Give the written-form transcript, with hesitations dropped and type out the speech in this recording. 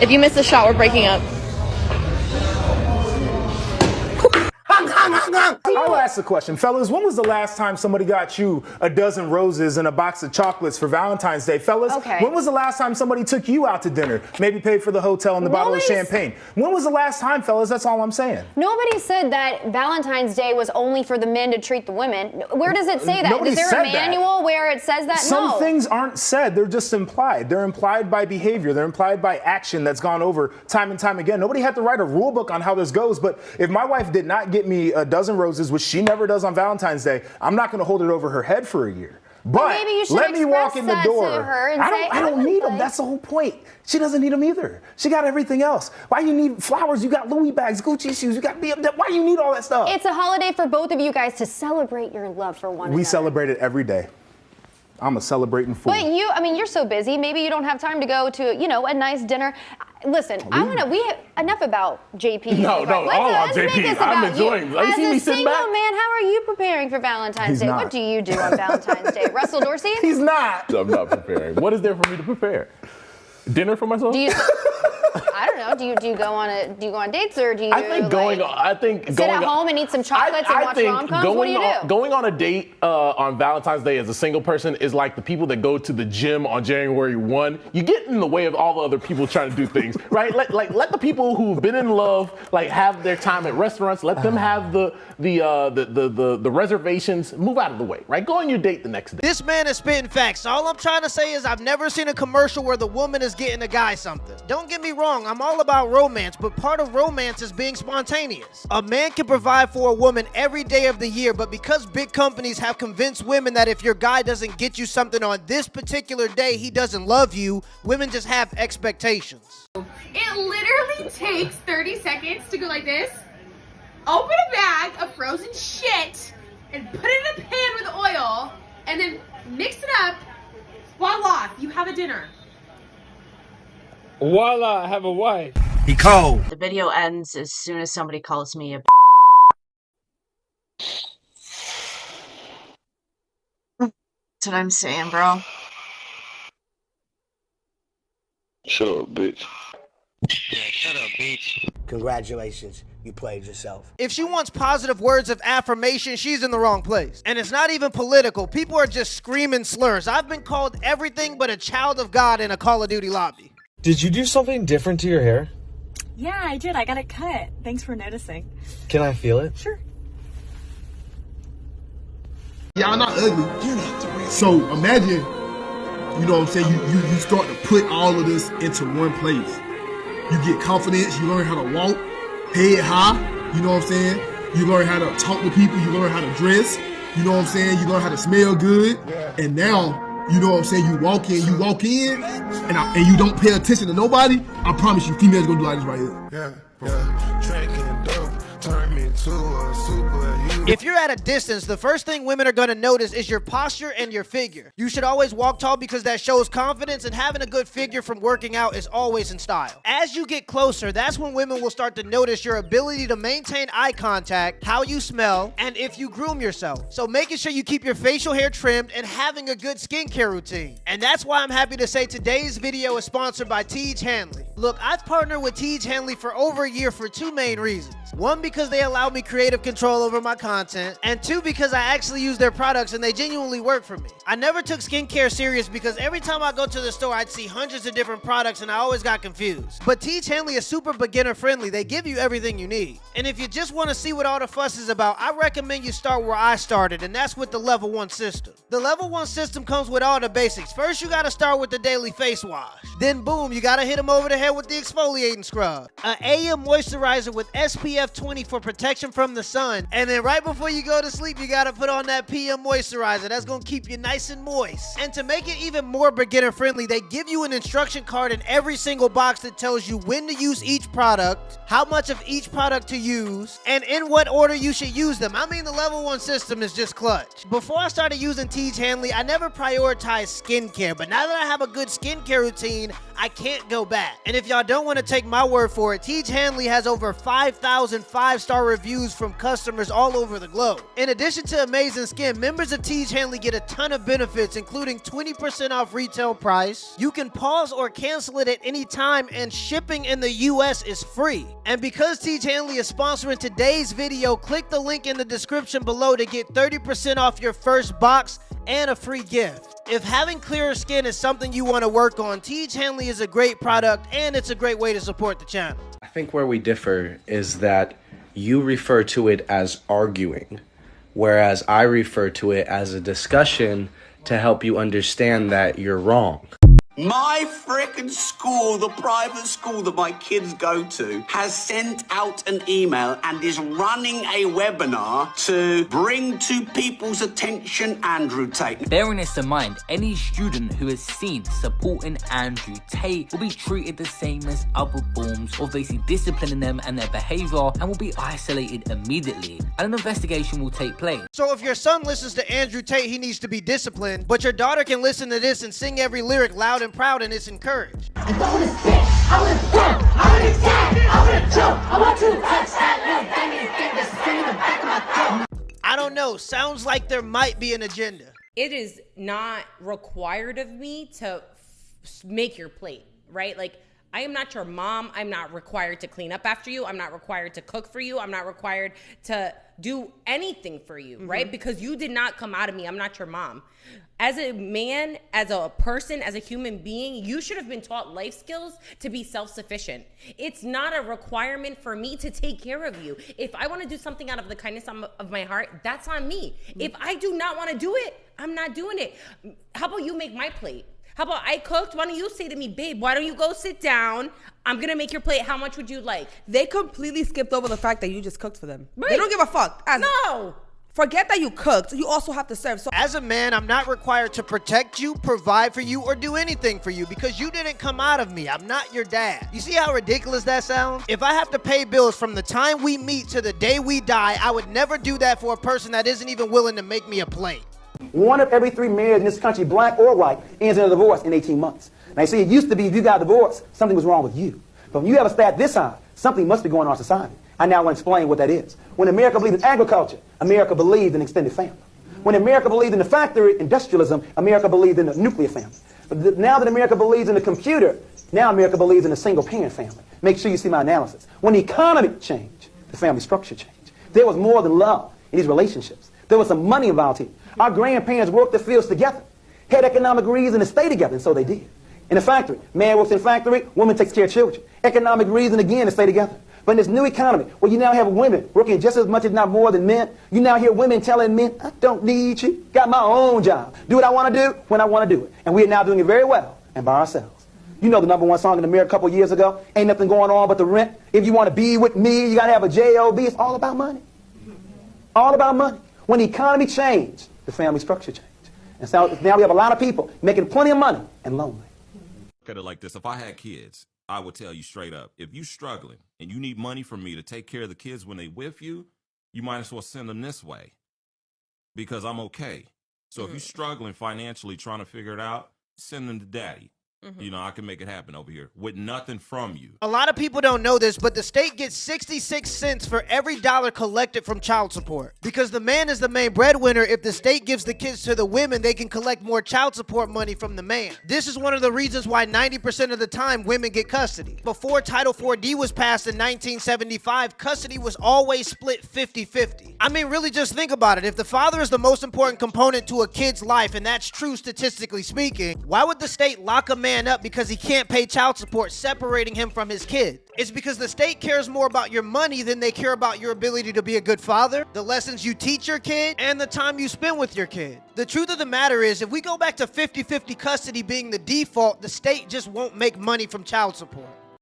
If you miss the shot, we're breaking up. I'll ask the question, fellas, when was the last time somebody got you a dozen roses and a box of chocolates for Valentine's Day? Fellas, when was the last time somebody took you out to dinner, maybe paid for the hotel and the bottle of champagne? When was the last time, fellas? That's all I'm saying. Nobody said that Valentine's Day was only for the men to treat the women. Where does it say that? Nobody Is there said a manual where it says that? Some things aren't said. They're just implied. They're implied by behavior. They're implied by action that's gone over time and time again. Nobody had to write a rule book on how this goes, but if my wife did not get me a dozen roses, which she never does on Valentine's Day, I'm not going to hold it over her head for a year. But maybe you should let me walk in the door. To her and I don't need them. That's the whole point. She doesn't need them either. She got everything else. Why you need flowers? You got Louis bags, Gucci shoes. You got BMW. Why you need all that stuff? It's a holiday for both of you guys to celebrate your love for one another. We celebrate it every day. I'm a celebrating fool. But you're so busy. Maybe you don't have time to go to, a nice dinner. Listen, enough about JP. No, all about JP. I'm enjoying it. As a single man, how are you preparing for Valentine's Day? Not. What do you do on Valentine's Day? Russell Dorsey? He's not. I'm not preparing. What is there for me to prepare? Dinner for myself? I don't know. Do you go on dates, or do you? I think sit at home and eat some chocolates and watch rom-coms? What do you do? Going on a date on Valentine's Day as a single person is like the people that go to the gym on January 1. You get in the way of all the other people trying to do things, right? Let the people who've been in love have their time at restaurants. Let them have the reservations. Move out of the way, right? Go on your date the next day. This man is spitting facts. All I'm trying to say is I've never seen a commercial where the woman is getting a guy something. Don't get me wrong, I'm all about romance, but part of romance is being spontaneous. A man can provide for a woman every day of the year, but because big companies have convinced women that if your guy doesn't get you something on this particular day, he doesn't love you, women just have expectations. It literally takes 30 seconds to go like this, open a bag of frozen shit, and put it in a pan with oil, and then mix it up. Voila, you have a dinner. Voila, I have a wife. He cold. The video ends as soon as somebody calls me a That's what I'm saying, bro. Shut up, bitch. Yeah, shut up, bitch. Congratulations, you played yourself. If she wants positive words of affirmation, she's in the wrong place. And it's not even political. People are just screaming slurs. I've been called everything but a child of God in a Call of Duty lobby. Did you do something different to your hair? Yeah, I did. I got it cut. Thanks for noticing. Can I feel it? Sure. Y'all not ugly. So imagine, you know what I'm saying, you start to put all of this into one place. You get confidence, you learn how to walk, head high, you know what I'm saying? You learn how to talk to people, you learn how to dress, you know what I'm saying? You learn how to smell good. And now, you know what I'm saying, you walk in, and you don't pay attention to nobody, I promise you, females gonna do like this right here. If you're at a distance, the first thing women are going to notice is your posture and your figure. You should always walk tall because that shows confidence, and having a good figure from working out is always in style. As you get closer, that's when women will start to notice your ability to maintain eye contact, how you smell, and if you groom yourself. So making sure you keep your facial hair trimmed and having a good skincare routine. And that's why I'm happy to say today's video is sponsored by Tej Hanley. Look, I've partnered with Tej Hanley for over a year for two main reasons. One, because they allow me creative control over my content, and two, because I actually use their products and they genuinely work for me. I never took skincare serious because every time I go to the store, I'd see hundreds of different products and I always got confused. But Tej Hanley is super beginner friendly. They give you everything you need. And if you just want to see what all the fuss is about, I recommend you start where I started, and that's with the Level 1 system. The Level 1 system comes with all the basics. First, you gotta start with the daily face wash. Then boom, you gotta hit them over the head with the exfoliating scrub. An AM moisturizer with SPF 20 for protection from the sun. And then right before you go to sleep, you gotta put on that PM moisturizer. That's gonna keep you nice and moist. And to make it even more beginner friendly, they give you an instruction card in every single box that tells you when to use each product, how much of each product to use, and in what order you should use them. I mean, the Level 1 system is just clutch. Before I started using Tej Hanley, I never prioritized skincare, but now that I have a good skincare routine, I can't go back. And if y'all don't want to take my word for it, Tej Hanley has over 5,000 and 5-star reviews from customers all over the globe. In addition to amazing skin, members of Teej Hanley get a ton of benefits, including 20% off retail price. You can pause or cancel it at any time, and shipping in the US is free. And because Teej Hanley is sponsoring today's video, click the link in the description below to get 30% off your first box and a free gift. If having clearer skin is something you want to work on, Teej Hanley is a great product, and it's a great way to support the channel. I think where we differ is that you refer to it as arguing, whereas I refer to it as a discussion to help you understand that you're wrong. My frickin' school, the private school that my kids go to, has sent out an email and is running a webinar to bring to people's attention Andrew Tate. Bearing this in mind, any student who is seen supporting Andrew Tate will be treated the same as other forms of basically disciplining them and their behavior, and will be isolated immediately, and an investigation will take place. So if your son listens to Andrew Tate, he needs to be disciplined, but your daughter can listen to this and sing every lyric loud and proud, and it's encouraged. I wanna spit, I wanna thump, I wanna tap, I wanna jump, I want to touch that little thing that's in the back of my throat. I don't know, sounds like there might be an agenda. It is not required of me to make your plate, right? Like, I am not your mom. I'm not required to clean up after you. I'm not required to cook for you. I'm not required to do anything for you, right? Because you did not come out of me. I'm not your mom. As a man, as a person, as a human being, you should have been taught life skills to be self-sufficient. It's not a requirement for me to take care of you. If I want to do something out of the kindness of my heart, that's on me. If I do not want to do it, I'm not doing it. How about you make my plate? How about I cooked? Why don't you say to me, babe, why don't you go sit down? I'm going to make your plate. How much would you like? They completely skipped over the fact that you just cooked for them. Right. They don't give a fuck. No. Forget that you cooked. You also have to serve. So as a man, I'm not required to protect you, provide for you, or do anything for you because you didn't come out of me. I'm not your dad. You see how ridiculous that sounds? If I have to pay bills from the time we meet to the day we die, I would never do that for a person that isn't even willing to make me a plate. 1 of every 3 marriages in this country, black or white, ends in a divorce in 18 months. Now, you see, it used to be if you got divorced, something was wrong with you. But when you have a stat this high, something must be going on in society. I now want to explain what that is. When America believed in agriculture, America believed in extended family. When America believed in the factory, industrialism, America believed in the nuclear family. But now that America believes in the computer, now America believes in the single-parent family. Make sure you see my analysis. When the economy changed, the family structure changed. There was more than love in these relationships. There was some money involved here. Our grandparents worked the fields together, had economic reason to stay together, and so they did. In a factory, man works in a factory, woman takes care of children. Economic reason again to stay together. But in this new economy, where you now have women working just as much, if not more, than men, you now hear women telling men, I don't need you, got my own job. Do what I want to do when I want to do it. And we're now doing it very well and by ourselves. You know the #1 song in America a couple years ago, ain't nothing going on but the rent. If you want to be with me, you got to have a job. It's all about money. All about money. When the economy changed, the family structure changed. And so now we have a lot of people making plenty of money and lonely. Look at it like this. If I had kids, I would tell you straight up, if you're struggling and you need money from me to take care of the kids when they with you, you might as well send them this way because I'm okay. So if you're struggling financially trying to figure it out, send them to daddy. You know, I can make it happen over here with nothing from you. A lot of people don't know this, but the state gets 66 cents for every dollar collected from child support. Because the man is the main breadwinner, if the state gives the kids to the women, they can collect more child support money from the man. This is one of the reasons why 90% of the time women get custody. Before Title 4D was passed in 1975, custody was always split 50-50. I mean, really just think about it. If the father is the most important component to a kid's life, and that's true statistically speaking, why would the state lock a man up because he can't pay child support, separating him from his kid? It's because the state cares more about your money than they care about your ability to be a good father, the lessons you teach your kid, and the time you spend with your kid. The truth of the matter is, if we go back to 50-50 custody being the default, the state just won't make money from child support.